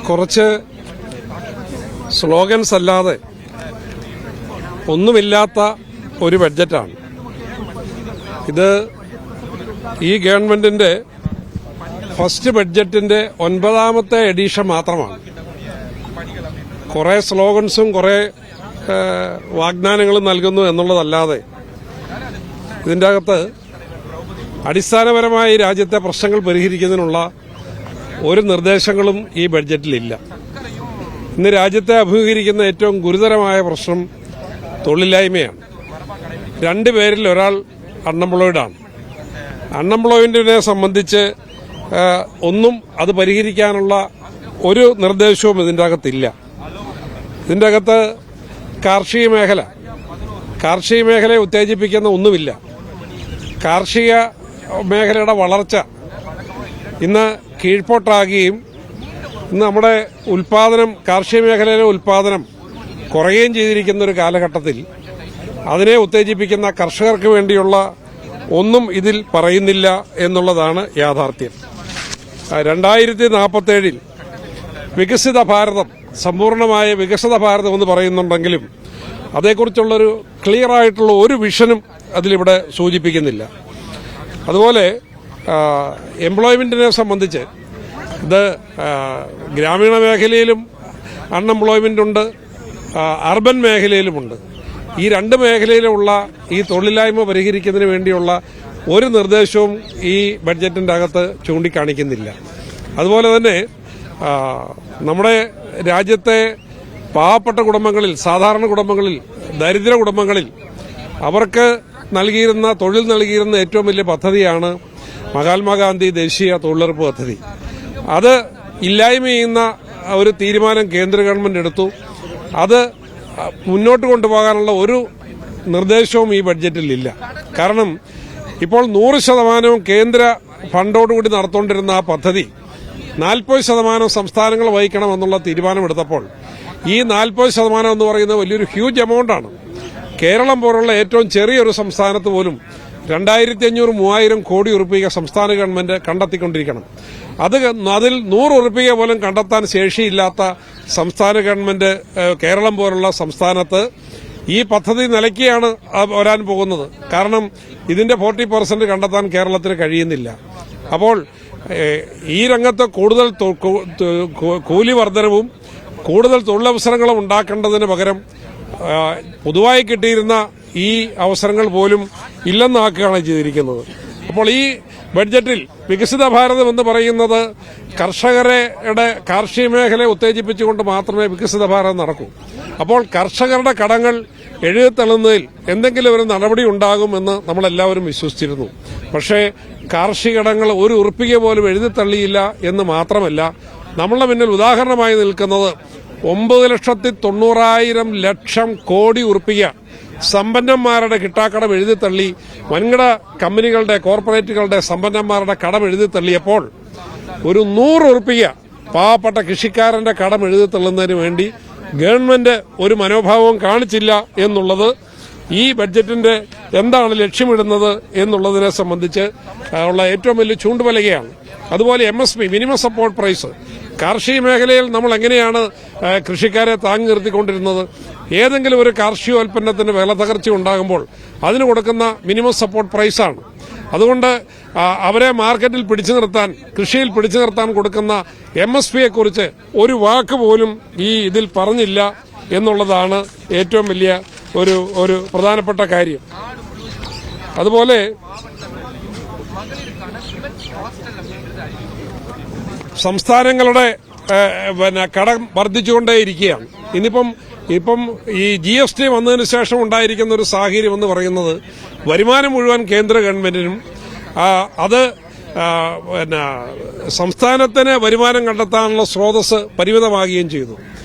കുറച്ച് സ്ലോഗൻസ് അല്ലാതെ ഒന്നുമില്ലാത്ത ഒരു ബഡ്ജറ്റാണ് ഇത്. ഈ ഗവൺമെന്റിന്റെ ഫസ്റ്റ് ബഡ്ജറ്റിന്റെ 9ാമത്തെ എഡിഷൻ മാത്രമാണ്. കുറെ സ്ലോഗൻസും കുറെ വാഗ്ദാനങ്ങളും നൽകുന്നു എന്നുള്ളതല്ലാതെ ഇതിന്റെ അകത്ത് അടിസ്ഥാനപരമായി രാജ്യത്തെ പ്രശ്നങ്ങൾ പരിഹരിക്കുന്നതിനുള്ള ഒരു നിർദ്ദേശങ്ങളും ഈ ബഡ്ജറ്റിലില്ല. ഇന്ന് രാജ്യത്തെ അഭിമുഖീകരിക്കുന്ന ഏറ്റവും ഗുരുതരമായ പ്രശ്നം തൊഴിലില്ലായ്മയാണ്. 2 പേരിൽ ഒരാൾ അൺഎംപ്ലോയിഡാണ്. അൺഎംപ്ലോയ്മെന്റിനെ സംബന്ധിച്ച് ഒന്നും അത് പരിഹരിക്കാനുള്ള ഒരു നിർദ്ദേശവും ഇതിന്റെ അകത്തില്ല. ഇതിന്റെ അകത്ത് കാർഷിക മേഖലയെ ഉത്തേജിപ്പിക്കുന്ന ഒന്നുമില്ല. കാർഷിക മേഖലയുടെ വളർച്ച ഇന്ന് കീഴ്പോട്ടാകുകയും ഇന്ന് നമ്മുടെ കാർഷിക മേഖലയിലെ ഉൽപാദനം കുറയുകയും ചെയ്തിരിക്കുന്ന ഒരു കാലഘട്ടത്തിൽ അതിനെ ഉത്തേജിപ്പിക്കുന്ന കർഷകർക്ക് വേണ്ടിയുള്ള ഒന്നും ഇതിൽ പറയുന്നില്ല എന്നുള്ളതാണ് യാഥാർത്ഥ്യം. 2047 വികസിത ഭാരതം, സമ്പൂർണമായ വികസിത ഭാരതം എന്ന് പറയുന്നുണ്ടെങ്കിലും അതേക്കുറിച്ചുള്ളൊരു ക്ലിയർ ആയിട്ടുള്ള ഒരു വിഷനും അതിലിവിടെ സൂചിപ്പിക്കുന്നില്ല. അതുപോലെ എംപ്ലോയ്മെന്റിനെ സംബന്ധിച്ച് ഇത് ഗ്രാമീണ മേഖലയിലും അൺഎംപ്ലോയ്മെന്റ് ഉണ്ട്, അർബൻ മേഖലയിലുമുണ്ട്. ഈ 2 മേഖലയിലുള്ള ഈ തൊഴിലില്ലായ്മ പരിഹരിക്കുന്നതിന് വേണ്ടിയുള്ള ഒരു നിർദ്ദേശവും ഈ ബഡ്ജറ്റിന്റെ അകത്ത് ചൂണ്ടിക്കാണിക്കുന്നില്ല. അതുപോലെ തന്നെ നമ്മുടെ രാജ്യത്തെ പാവപ്പെട്ട കുടുംബങ്ങളിൽ, സാധാരണ കുടുംബങ്ങളിൽ, ദരിദ്ര കുടുംബങ്ങളിൽ അവർക്ക് തൊഴിൽ നൽകിയിരുന്ന ഏറ്റവും വലിയ പദ്ധതിയാണ് മഹാത്മാഗാന്ധി ദേശീയ തൊഴിലുറപ്പ് പദ്ധതി. അത് ഇല്ലായ്മ ചെയ്യുന്ന ഒരു തീരുമാനം കേന്ദ്ര ഗവൺമെന്റ് എടുത്തു. അത് മുന്നോട്ട് കൊണ്ടുപോകാനുള്ള ഒരു നിർദ്ദേശവും ഈ ബഡ്ജറ്റിലില്ല. കാരണം ഇപ്പോൾ 100% കേന്ദ്ര ഫണ്ടോടുകൂടി നടത്തുകൊണ്ടിരുന്ന ആ പദ്ധതി 40% സംസ്ഥാനങ്ങൾ വഹിക്കണമെന്നുള്ള തീരുമാനമെടുത്തപ്പോൾ ഈ 40% എന്ന് പറയുന്നത് വലിയൊരു ഹ്യൂജ് എമൗണ്ടാണ്. കേരളം പോലുള്ള ഏറ്റവും ചെറിയൊരു സംസ്ഥാനത്ത് പോലും 2500-3000 കോടി ഉറുപ്പിക സംസ്ഥാന ഗവൺമെന്റ് കണ്ടെത്തിക്കൊണ്ടിരിക്കണം. അതിൽ 100 ഉറുപ്പിക പോലും കണ്ടെത്താൻ ശേഷിയില്ലാത്ത സംസ്ഥാന ഗവൺമെന്റ് കേരളം പോലുള്ള സംസ്ഥാനത്ത് ഈ പദ്ധതി നിലയ്ക്കാണ് വരാൻ പോകുന്നത്. കാരണം ഇതിന്റെ 40% കണ്ടെത്താൻ കേരളത്തിന് കഴിയുന്നില്ല. അപ്പോൾ ഈ രംഗത്ത് കൂടുതൽ കൂലി വർധനവും കൂടുതൽ തൊഴിലവസരങ്ങളും ഉണ്ടാക്കേണ്ടതിന് പകരം പൊതുവായി കിട്ടിയിരുന്ന ഈ അവസരങ്ങൾ പോലും ഇല്ലെന്നാക്കുകയാണ് ചെയ്തിരിക്കുന്നത്. അപ്പോൾ ഈ ബഡ്ജറ്റിൽ വികസിത ഭാരതം എന്ന് പറയുന്നത് കർഷകരുടെ കാർഷിക മേഖലയെ ഉത്തേജിപ്പിച്ചുകൊണ്ട് മാത്രമേ വികസിത ഭാരതം നടക്കൂ. അപ്പോൾ കർഷകരുടെ കടങ്ങൾ എഴുതിത്തള്ളുന്നതിൽ എന്തെങ്കിലും ഒരു നടപടി ഉണ്ടാകുമെന്ന് നമ്മളെല്ലാവരും വിശ്വസിച്ചിരുന്നു. പക്ഷേ കാർഷിക കടങ്ങൾ 1 ഉറുപ്പിക പോലും എഴുതിത്തള്ളിയില്ല എന്ന് മാത്രമല്ല, നമ്മളുടെ മുന്നിൽ ഉദാഹരണമായി നിൽക്കുന്നത് 9,90,000 കോടി ഉറുപ്പിക സമ്പന്നന്മാരുടെ കിട്ടാക്കടം എഴുതിത്തള്ളി, വൻകിട കമ്പനികളുടെ, കോർപ്പറേറ്റുകളുടെ സമ്പന്നന്മാരുടെ കടം എഴുതിത്തള്ളിയപ്പോൾ ഒരു 100 ഉറുപ്പിക പാവപ്പെട്ട കൃഷിക്കാരന്റെ കടം എഴുതിത്തള്ളുന്നതിന് വേണ്ടി ഗവൺമെന്റ് ഒരു മനോഭാവവും കാണിച്ചില്ല എന്നുള്ളത് ഈ ബഡ്ജറ്റിന്റെ എന്താണ് ലക്ഷ്യമിടുന്നത് എന്നുള്ളതിനെ സംബന്ധിച്ച് ഉള്ള ഏറ്റവും വലിയ ചൂണ്ടുപലകയാണ്. അതുപോലെ MSP, മിനിമം സപ്പോർട്ട് പ്രൈസ്, കാർഷിക മേഖലയിൽ നമ്മൾ എങ്ങനെയാണ് കൃഷിക്കാരെ താങ്ങി നിർത്തിക്കൊണ്ടിരുന്നത്? ഏതെങ്കിലും ഒരു കാർഷികോൽപ്പന്നത്തിന് വില തകർച്ച ഉണ്ടാകുമ്പോൾ അതിന് കൊടുക്കുന്ന മിനിമം സപ്പോർട്ട് പ്രൈസാണ്. അതുകൊണ്ട് അവരെ മാർക്കറ്റിൽ പിടിച്ചു നിർത്താൻ, കൃഷിയിൽ പിടിച്ചു നിർത്താൻ കൊടുക്കുന്ന MSPയെക്കുറിച്ച് ഒരു വാക്ക് പോലും ഈ ഇതിൽ പറഞ്ഞില്ല എന്നുള്ളതാണ് ഏറ്റവും വലിയ ഒരു പ്രധാനപ്പെട്ട കാര്യം. അതുപോലെ സംസ്ഥാനങ്ങളുടെ കടം വർദ്ധിച്ചുകൊണ്ടേയിരിക്കുകയാണ്. ഇപ്പം ഈ GST വന്നതിന് ശേഷം ഉണ്ടായിരിക്കുന്ന ഒരു സാഹചര്യം എന്ന് പറയുന്നത് വരുമാനം മുഴുവൻ കേന്ദ്ര ഗവൺമെന്റിനും അത് സംസ്ഥാനത്തിന് വരുമാനം കണ്ടെത്താനുള്ള സ്രോതസ് പരിമിതമാകുകയും ചെയ്തു.